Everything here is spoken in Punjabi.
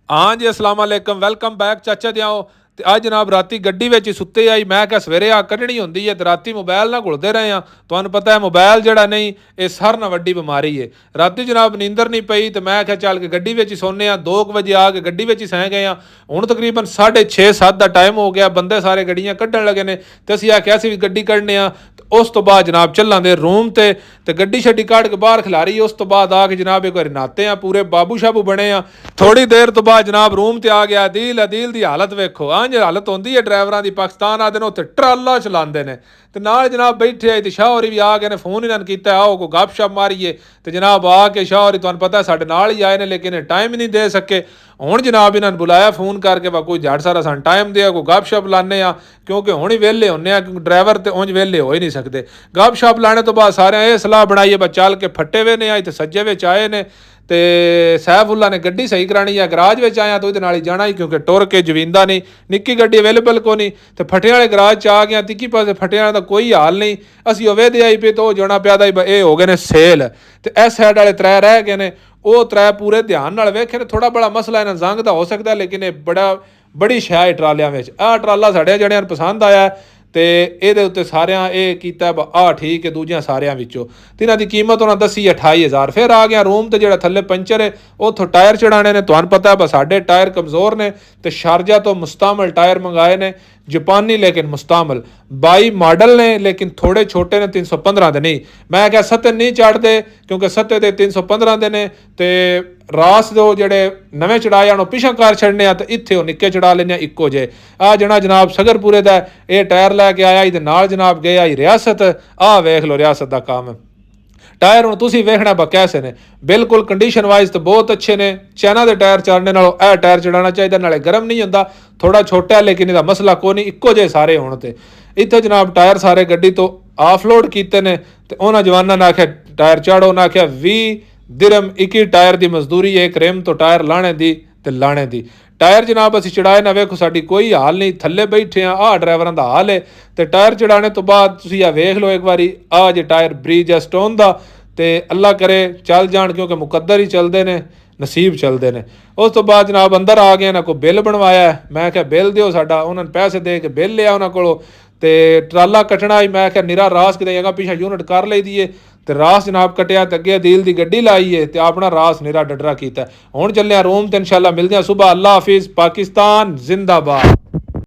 हाँ जी, अस्सलाम वालेकुम, वेलकम बैक चाचा जी आओ। ਤੇ ਅੱਜ ਜਨਾਬ ਰਾਤੀ ਗੱਡੀ ਵਿੱਚ ਹੀ ਸੁੱਤੇ ਆਈ। ਮੈਂ ਕਿਹਾ ਸਵੇਰੇ ਆ ਕੱਢਣੀ ਹੁੰਦੀ ਹੈ ਤੇ ਰਾਤੀ ਮੋਬਾਈਲ ਨਾਲ ਘੁਲਦੇ ਰਹੇ ਆ। ਤੁਹਾਨੂੰ ਪਤਾ ਹੈ ਮੋਬਾਈਲ ਜਿਹੜਾ ਨਹੀਂ, ਇਹ ਸਾਰਿਆਂ ਨਾਲੋਂ ਵੱਡੀ ਬਿਮਾਰੀ ਹੈ। ਰਾਤੀ ਜਨਾਬ ਨੀਂਦਰ ਨਹੀਂ ਪਈ ਤੇ ਮੈਂ ਕਿਹਾ ਚੱਲ ਕੇ ਗੱਡੀ ਵਿੱਚ ਹੀ ਸੌਂਦੇ ਆ। 2 ਵਜੇ ਆ ਕੇ ਗੱਡੀ ਵਿੱਚ ਹੀ ਸੌਂ ਗਏ ਆ। ਹੁਣ ਤਕਰੀਬਨ 6:30-7 ਦਾ ਟਾਈਮ ਹੋ ਗਿਆ। ਬੰਦੇ ਸਾਰੇ ਗੱਡੀਆਂ ਕੱਢਣ ਲੱਗੇ ਨੇ ਤੇ ਅਸੀਂ ਆਖਿਆ ਅਸੀਂ ਵੀ ਗੱਡੀ ਕੱਢਨੇ ਆ। ਉਸ ਤੋਂ ਬਾਅਦ ਜਨਾਬ ਚੱਲਾਂਗੇ ਰੂਮ ਤੇ ਗੱਡੀ ਛੱਡੀ ਕੱਢ ਕੇ ਬਾਹਰ ਖਿਲਾਰੀ। ਉਸ ਤੋਂ ਬਾਅਦ ਆ ਕੇ ਜਨਾਬ ਇੱਕ ਵਾਰੀ ਨਹਾਤੇ ਆ, ਪੂਰੇ ਬਾਬੂ ਸ਼ਾਬੂ ਬਣੇ ਆ। ਥੋੜੀ ਦੇਰ ਤੋਂ ਬਾਅਦ ਜਨਾਬ ਰੂਮ ਤੇ ਆ ਗਿਆ। ਅਦੀਲ ਦੀ ਹਾਲਤ ਵੇਖੋ। ਜੇ ਹਾਲਤ ਹੁੰਦੀ ਹੈ ਡਰਾਈਵਰਾਂ ਦੀ। ਪਾਕਿਸਤਾਨ ਆਦੇ ਨੇ ਉੱਥੇ ਟਰਾਲਾ ਚਲਾਉਂਦੇ ਨੇ ਤੇ ਨਾਲ ਜਨਾਬ ਬੈਠੇ ਆਏ ਤੇ ਸ਼ਾਹ ਹੋਰੀ ਵੀ ਆ ਗਏ ਨੇ। ਫੋਨ ਇਹਨਾਂ ਨੇ ਕੀਤਾ ਆਓ ਕੋਈ ਗੱਪਸ਼ਪ ਮਾਰੀਏ ਤੇ ਜਨਾਬ ਆ ਕੇ ਸ਼ਾਹ ਹੋਰੀ ਤੁਹਾਨੂੰ ਪਤਾ ਸਾਡੇ ਨਾਲ ਹੀ ਆਏ ਨੇ, ਲੇਕਿਨ ਟਾਈਮ ਹੀ ਨਹੀਂ ਦੇ ਸਕੇ। ਹੁਣ ਜਨਾਬ ਇਹਨਾਂ ਨੇ ਬੁਲਾਇਆ ਫੋਨ ਕਰਕੇ ਵਾ ਕੋਈ ਜੜ ਸਾਰਾ ਸਾਨੂੰ ਟਾਈਮ ਦਿਆ, ਕੋਈ ਗੱਪਸ਼ਪ ਲਾਣੇ ਆ ਕਿਉਂਕਿ ਹੁਣ ਹੀ ਵਿਹਲੇ ਹੁੰਦੇ ਆ, ਕਿਉਂਕਿ ਡਰਾਈਵਰ ਤੇ ਉਂਝ ਵਿਹਲੇ ਹੋ ਹੀ ਨਹੀਂ ਸਕਦੇ। ਗੱਪਸ਼ਪ ਲਾਣੇ ਤੋਂ ਬਾਅਦ ਸਾਰਿਆਂ ਇਹ ਸਲਾਹ ਬਣਾਈਏ ਬਸ ਚੱਲ ਕੇ ਫੱਟੇ ਵੇ ਨੇ ਆਏ ਤੇ ਸੱਜੇ ਵਿੱਚ ਆਏ ਨੇ ਤੇ ਸੈਫੁੱਲਾ ਨੇ ਗੱਡੀ ਸਹੀ ਕਰਾਣੀ ਆ। ਗਰਾਜ ਵਿੱਚ ਆਇਆ ਤਾਂ ਉਹਦੇ ਨਾਲ ਹੀ ਜਾਣਾ ਹੀ ਕਿਉਂਕਿ ਟੁਰ ਕੇ ਜਵਿੰਦਾ ਨਹੀਂ, ਨਿੱਕੀ ਗੱਡੀ ਅਵੇਲੇਬਲ ਕੋ ਨਹੀਂ ਤੇ ਫਟਿਆਂ ਵਾਲੇ ਗਰਾਜ 'ਚ ਆ ਗਿਆ। ਤਿੱਕੀ ਪਾਸੇ ਫਟਿਆਂ ਦਾ ਕੋਈ ਹਾਲ ਨਹੀਂ। ਅਸੀਂ ਉਹ ਵੇਦੇ ਆਈ ਪਏ ਤਾਂ ਉਹ ਜਾਣਾ ਪਿਆ ਦਾ ਇਹ ਹੋ ਗਏ ਨੇ ਸੇਲ ਤੇ ਇਸ ਸਾਈਡ ਵਾਲੇ 3 ਰਹਿ ਗਏ ਨੇ। ਉਹ 3 ਪੂਰੇ ਧਿਆਨ ਨਾਲ ਵੇਖੇ ਨੇ। ਥੋੜਾ ਬੜਾ ਮਸਲਾ ਇਹਨਾਂ ਜ਼ੰਗ ਦਾ ਹੋ ਸਕਦਾ, ਲੇਕਿਨ ਇਹ ਬੜੀ ਸ਼ੈ ਹੈ ਟਰਾਲਿਆਂ ਵਿੱਚ। ਆਹ ਟਰਾਲਾ ਸਾਡੇ ਜਣਿਆਂ ਨੂੰ ਪਸੰਦ ਆਇਆ ਤੇ ਇਹਦੇ ਉੱਤੇ ਸਾਰਿਆਂ ਇਹ ਕੀਤਾ ਆਹ ਠੀਕ ਹੈ ਦੂਜਿਆਂ ਸਾਰਿਆਂ ਵਿੱਚੋਂ। ਤੇ ਇਹਨਾਂ ਦੀ ਕੀਮਤ ਉਹਨਾਂ ਦੱਸੀ 28,000। ਫਿਰ ਆ ਗਿਆ ਰੂਮ ਤੇ ਜਿਹੜਾ ਥੱਲੇ ਪੰਚਰ ਹੈ ਉੱਥੋਂ ਟਾਇਰ ਚੜਾਣੇ ਨੇ। ਤੁਹਾਨੂੰ ਪਤਾ ਬਸ ਸਾਡੇ ਟਾਇਰ ਕਮਜ਼ੋਰ ਨੇ ਤੇ ਸ਼ਾਰਜਾ ਤੋਂ ਮੁਸਤਾਮਲ ਟਾਇਰ ਮੰਗਾਏ ਨੇ, ਜਾਪਾਨੀ ਲੇਕਿਨ ਮੁਸਤਾਮਲ 22 ਮਾਡਲ ਨੇ, ਲੇਕਿਨ ਥੋੜੇ ਛੋਟੇ ਨੇ 315 ਦੇ ਨਹੀਂ। ਮੈਂ ਕਿਹਾ 7 ਨਹੀਂ ਚੜਦੇ ਕਿਉਂਕਿ 7 ਦੇ 315 ਦੇ ਨੇ ਤੇ ਰਾਸ ਦੇ ਜਿਹੜੇ ਨਵੇਂ ਚੜਾਏ ਆਣ ਉਹ ਪਿਛਾਂ ਕਾਰ ਛੱਡਨੇ ਆ ਤੇ ਇੱਥੇ ਉਹ ਨਿੱਕੇ ਚੜਾ ਲੈਂਦੇ ਆ ਇੱਕੋ ਜੇ। ਆ ਜਣਾ ਜਨਾਬ ਸਗਰਪੁਰੇ ਦਾ ਇਹ ਟਾਇਰ ਲੈ ਕੇ ਆਇਆ ਇਹਦੇ ਨਾਲ ਜਨਾਬ ਗਏ ਆਈ ਰਿਆਸਤ। ਆਹ ਵੇਖ ਲਓ ਰਿਆਸਤ ਦਾ ਕੰਮ। ਟਾਇਰ ਹੁਣ ਤੁਸੀਂ ਵੇਖਣਾ ਬਾ ਕੈਸੇ ਨੇ, ਬਿਲਕੁਲ ਕੰਡੀਸ਼ਨ ਵਾਈਜ਼ ਤਾਂ ਬਹੁਤ ਅੱਛੇ ਨੇ। ਚਾਈਨਾ ਦੇ ਟਾਇਰ ਚੜਨੇ ਨਾਲੋਂ ਇਹ ਟਾਇਰ ਚੜਾਉਣਾ ਚਾਹੀਦਾ, ਨਾਲੇ ਗਰਮ ਨਹੀਂ ਹੁੰਦਾ। ਥੋੜਾ ਛੋਟਾ ਲੇਕਿਨ ਇਹਦਾ ਮਸਲਾ ਕੋਈ ਨਹੀਂ, ਇੱਕੋ ਜਿਹੇ ਸਾਰੇ ਹੋਣ ਤੇ। ਇੱਥੇ ਜਨਾਬ ਟਾਇਰ ਸਾਰੇ ਗੱਡੀ ਤੋਂ ਆਫਲੋਡ ਕੀਤੇ ਨੇ ਤੇ ਉਹਨਾਂ ਜਵਾਨਾਂ ਨੇ ਆਖਿਆ ਟਾਇਰ ਚਾੜੋ। ਉਹਨਾਂ ਆਖਿਆ 20 ਦਿਰਮ 21 ਟਾਇਰ ਦੀ ਮਜ਼ਦੂਰੀ ਹੈ ਇੱਕ ਰਿਮ ਤੋਂ ਟਾਇਰ ਲਾਣੇ ਦੀ ਤੇ ਲਾਣੇ ਦੀ। ਟਾਇਰ ਜਨਾਬ ਅਸੀਂ ਚੜਾਏ ਨਾ ਵੇਖੋ ਸਾਡੀ ਕੋਈ ਹਾਲ ਨਹੀਂ, ਥੱਲੇ ਬੈਠੇ ਆ। ਆਹ ਡਰਾਈਵਰਾਂ ਦਾ ਹਾਲ ਹੈ ਤੇ ਟਾਇਰ ਚੜਾਣੇ ਤੋਂ ਬਾਅਦ ਤੁਸੀਂ ਆ ਵੇਖ ਲਓ ਇੱਕ ਵਾਰੀ। ਆਹ ਜੇ ਟਾਇਰ ਬ੍ਰਿਜ ਹੈ ਸਟੋਨ ਦਾ ਤੇ ਅੱਲਾ ਕਰੇ ਚੱਲ ਜਾਣ ਕਿਉਂਕਿ ਮੁਕੱਦਰ ਹੀ ਚੱਲਦੇ ਨੇ, ਨਸੀਬ ਚੱਲਦੇ ਨੇ। ਉਸ ਤੋਂ ਬਾਅਦ ਜਨਾਬ ਅੰਦਰ ਆ ਗਏ ਨਾ ਕੋਈ ਬਿੱਲ ਬਣਵਾਇਆ। ਮੈਂ ਕਿਹਾ ਬਿੱਲ ਦਿਓ ਸਾਡਾ। ਉਹਨਾਂ ਨੇ ਪੈਸੇ ਦੇ ਕੇ ਬਿੱਲ ਲਿਆ ਉਹਨਾਂ ਕੋਲੋਂ ਤੇ ਟਰਾਲਾ ਕੱਟਣਾ ਹੀ। ਮੈਂ ਕਿਹਾ ਨਿਰਾ ਰਾਸ ਕਿਤੇ ਜਗ੍ਹਾ ਪਿੱਛੇ ਯੂਨਿਟ ਕਰ ਲਈ ਦੀਏ ਤੇ ਰਾਸ ਜਨਾਬ ਕੱਟਿਆ ਤੇ ਅੱਗੇ ਅਦੀਲ ਦੀ ਗੱਡੀ ਲਾਈਏ ਤੇ ਆਪਣਾ ਰਾਸ ਨਿਰਾ ਡੱਡਰਾ ਕੀਤਾ। ਹੁਣ ਚੱਲਿਆ ਰੂਮ ਤੇ ਇਨਸ਼ਾਅੱਲਾ ਮਿਲਦੇ ਆ ਸੁਬਹ। ਅੱਲਾ ਹਾਫਿਜ਼। ਪਾਕਿਸਤਾਨ ਜ਼ਿੰਦਾਬਾਦ।